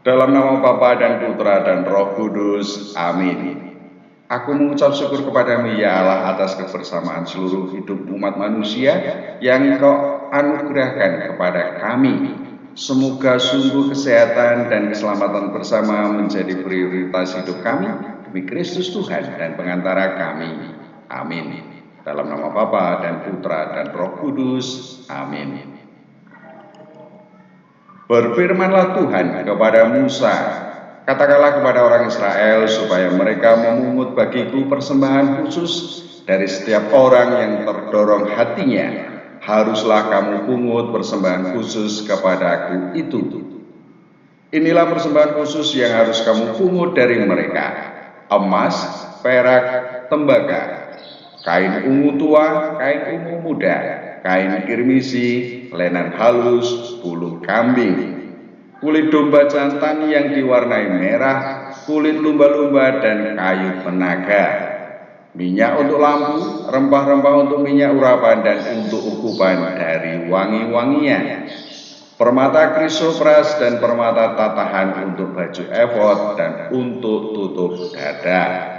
Dalam nama Bapa dan Putra dan Roh Kudus. Amin. Aku mengucap syukur kepadamu ya Allah atas kebersamaan seluruh hidup umat manusia yang Engkau anugerahkan kepada kami. Semoga sungguh kesehatan dan keselamatan bersama menjadi prioritas hidup kami demi Kristus Tuhan dan pengantara kami. Amin. Dalam nama Bapa dan Putra dan Roh Kudus. Amin. Berfirmanlah Tuhan kepada Musa, katakanlah kepada orang Israel supaya mereka memungut bagiku persembahan khusus dari setiap orang yang terdorong hatinya. Haruslah kamu pungut persembahan khusus kepadaku itu. Inilah persembahan khusus yang harus kamu pungut dari mereka: emas, perak, tembaga, kain ungu tua, kain ungu muda, kain kirmisi, lenan halus, bulu kambing, kulit domba jantan yang diwarnai merah, kulit lumba-lumba dan kayu penaga, minyak untuk lampu, rempah-rempah untuk minyak urapan dan untuk ukupan dari wangi-wangian, permata krisopras dan permata tatahan untuk baju efod dan untuk tutup dada.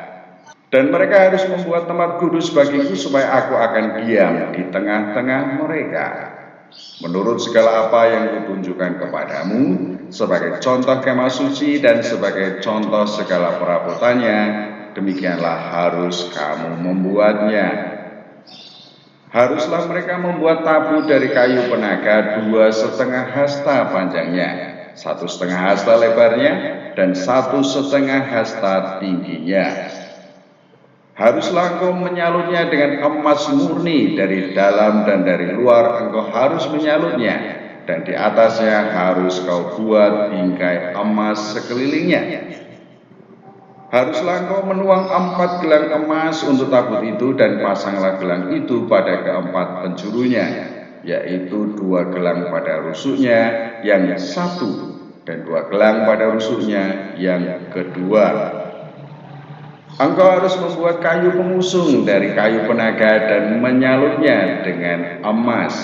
Dan mereka harus membuat tempat kudus bagiku supaya aku akan diam di tengah-tengah mereka. Menurut segala apa yang kutunjukkan kepadamu, sebagai contoh kemah suci dan sebagai contoh segala perabotannya, demikianlah harus kamu membuatnya. Haruslah mereka membuat tabu dari kayu penaga 2,5 hasta panjangnya, 1,5 hasta lebarnya, dan 1,5 hasta tingginya. Haruslah engkau menyalutnya dengan emas murni dari dalam dan dari luar. Engkau harus menyalutnya, dan di atasnya harus kau buat bingkai emas sekelilingnya. Haruslah engkau menuang 4 gelang emas untuk tabut itu, dan pasanglah gelang itu pada keempat penjurunya, yaitu 2 gelang pada rusuknya yang satu, dan 2 gelang pada rusuknya yang kedua. Engkau harus membuat kayu pengusung dari kayu penaga dan menyalutnya dengan emas.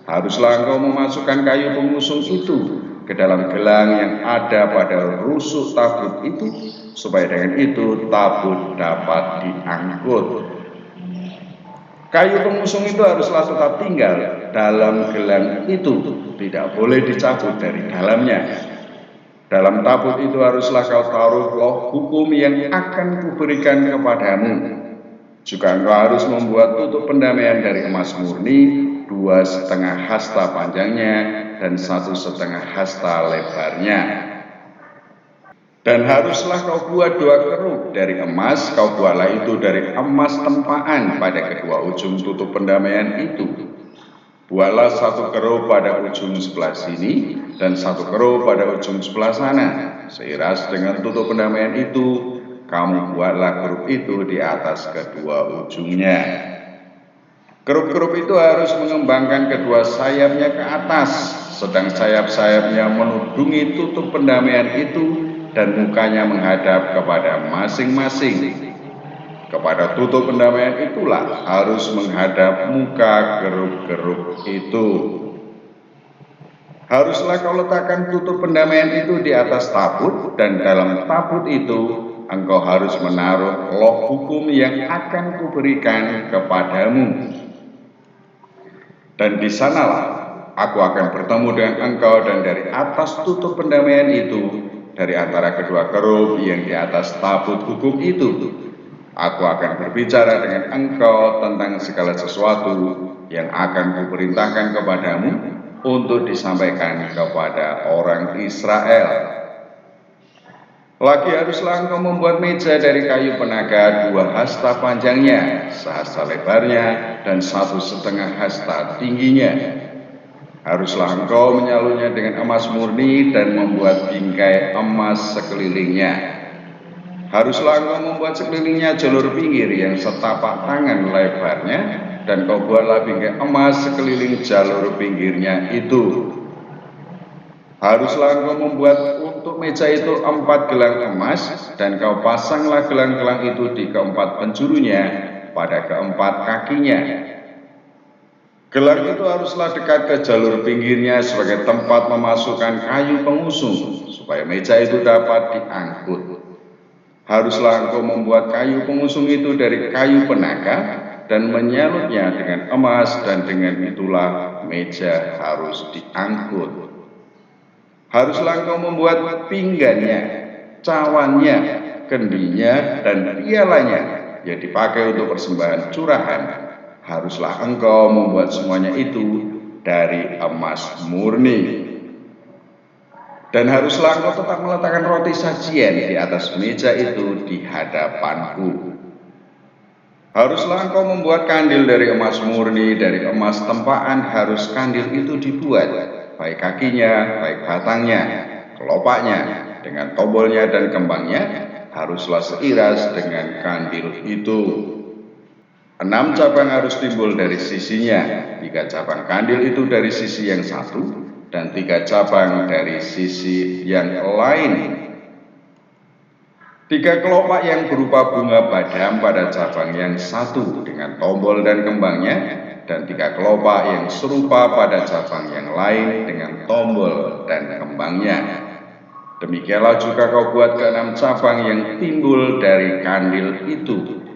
Haruslah engkau memasukkan kayu pengusung itu ke dalam gelang yang ada pada rusuk tabut itu, supaya dengan itu tabut dapat diangkut. Kayu pengusung itu haruslah tetap tinggal dalam gelang itu, tidak boleh dicabut dari dalamnya. Dalam tabut itu haruslah kau taruh loh hukum yang akan kuberikan kepadamu. Juga engkau harus membuat tutup pendamaian dari emas murni, 2,5 hasta panjangnya dan 1,5 hasta lebarnya. Dan haruslah kau buat 2 keruk dari emas, kau buatlah itu dari emas tempaan pada kedua ujung tutup pendamaian itu. Buatlah 1 keruk pada ujung sebelah sini dan 1 keruk pada ujung sebelah sana. Seiras dengan tutup pendamaian itu, kamu buatlah keruk itu di atas kedua ujungnya. Keruk-keruk itu harus mengembangkan kedua sayapnya ke atas, sedang sayap-sayapnya menudungi tutup pendamaian itu dan mukanya menghadap kepada masing-masing. Kepada tutup pendamaian itulah harus menghadap muka keruk-keruk itu. Haruslah kau letakkan tutup pendamaian itu di atas tabut, dan dalam tabut itu engkau harus menaruh loh hukum yang akan kuberikan kepadamu. Dan di sanalah aku akan bertemu dengan engkau, dan dari atas tutup pendamaian itu, dari antara kedua keruk yang di atas tabut hukum itu, aku akan berbicara dengan engkau tentang segala sesuatu yang akan kuperintahkan kepadamu untuk disampaikan kepada orang Israel. Lagi haruslah engkau membuat meja dari kayu penaga 2 hasta panjangnya, 1 hasta lebarnya, dan 1,5 hasta tingginya. Haruslah engkau menyalurnya dengan emas murni dan membuat bingkai emas sekelilingnya. Haruslah engkau membuat sekelilingnya jalur pinggir yang setapak tangan lebarnya, dan kau buatlah bingkai emas sekeliling jalur pinggirnya itu. Haruslah engkau membuat untuk meja itu 4 gelang emas, dan kau pasanglah gelang-gelang itu di keempat penjurunya pada keempat kakinya. Gelang itu haruslah dekat ke jalur pinggirnya sebagai tempat memasukkan kayu pengusung, supaya meja itu dapat diangkut. Haruslah engkau membuat kayu pengusung itu dari kayu penaga dan menyalutnya dengan emas, dan dengan itulah meja harus diangkut. Haruslah engkau membuat pinggannya, cawannya, kendinya, dan pialanya yang dipakai untuk persembahan curahan. Haruslah engkau membuat semuanya itu dari emas murni. Dan haruslah engkau tetap meletakkan roti sajian di atas meja itu di hadapanku. Haruslah engkau membuat kandil dari emas murni, dari emas tempaan harus kandil itu dibuat, baik kakinya, baik batangnya, kelopaknya, dengan tombolnya dan kembangnya, haruslah seiras dengan kandil itu. 6 cabang harus timbul dari sisinya, 3 cabang kandil itu dari sisi yang satu, dan 3 cabang dari sisi yang lain. 3 kelopak yang berupa bunga badam pada cabang yang satu dengan tombol dan kembangnya, dan 3 kelopak yang serupa pada cabang yang lain dengan tombol dan kembangnya. Demikianlah juga kau buat ke-6 cabang yang timbul dari kandil itu.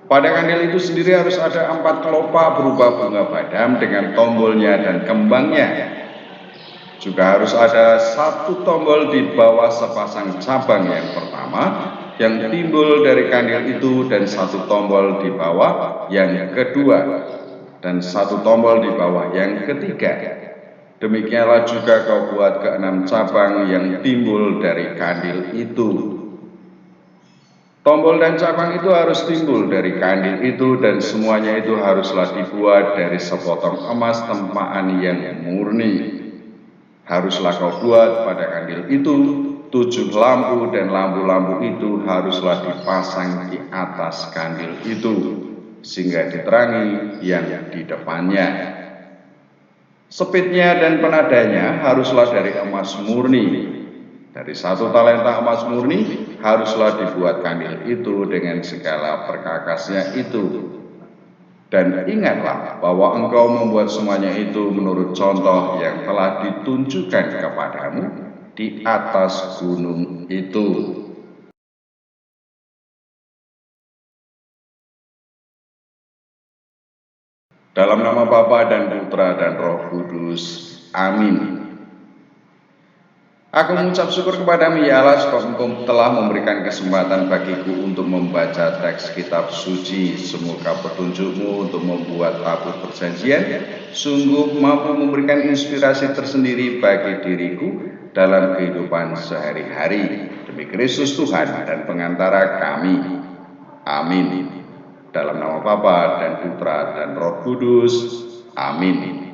Pada kandil itu sendiri harus ada 4 kelopak berupa bunga badam dengan tombolnya dan kembangnya. Juga harus ada 1 tombol di bawah sepasang cabang yang pertama yang timbul dari kandil itu, dan 1 tombol di bawah yang kedua, dan 1 tombol di bawah yang ketiga. Demikianlah juga kau buat ke-6 cabang yang timbul dari kandil itu. Tombol dan cabang itu harus timbul dari kandil itu, dan semuanya itu haruslah dibuat dari sepotong emas tempaan yang murni. Haruslah kau buat pada kandil itu 7 lampu, dan lampu-lampu itu haruslah dipasang di atas kandil itu, sehingga diterangi yang di depannya. Sepitnya dan penadanya haruslah dari emas murni. Dari 1 talenta emas murni haruslah dibuat kandil itu dengan segala perkakasnya itu. Dan ingatlah bahwa engkau membuat semuanya itu menurut contoh yang telah ditunjukkan kepadamu di atas gunung itu. Dalam nama Bapa dan Putra dan Roh Kudus. Amin. Aku mengucap syukur kepadamu ya Allah, sebab Engkau telah memberikan kesempatan bagiku untuk membaca teks kitab suci. Semoga petunjuk-Mu untuk membuat tabut perjanjian sungguh mampu memberikan inspirasi tersendiri bagi diriku dalam kehidupan sehari-hari. Demi Kristus Tuhan dan pengantara kami. Amin. Dalam nama Bapa dan Putra dan Roh Kudus. Amin.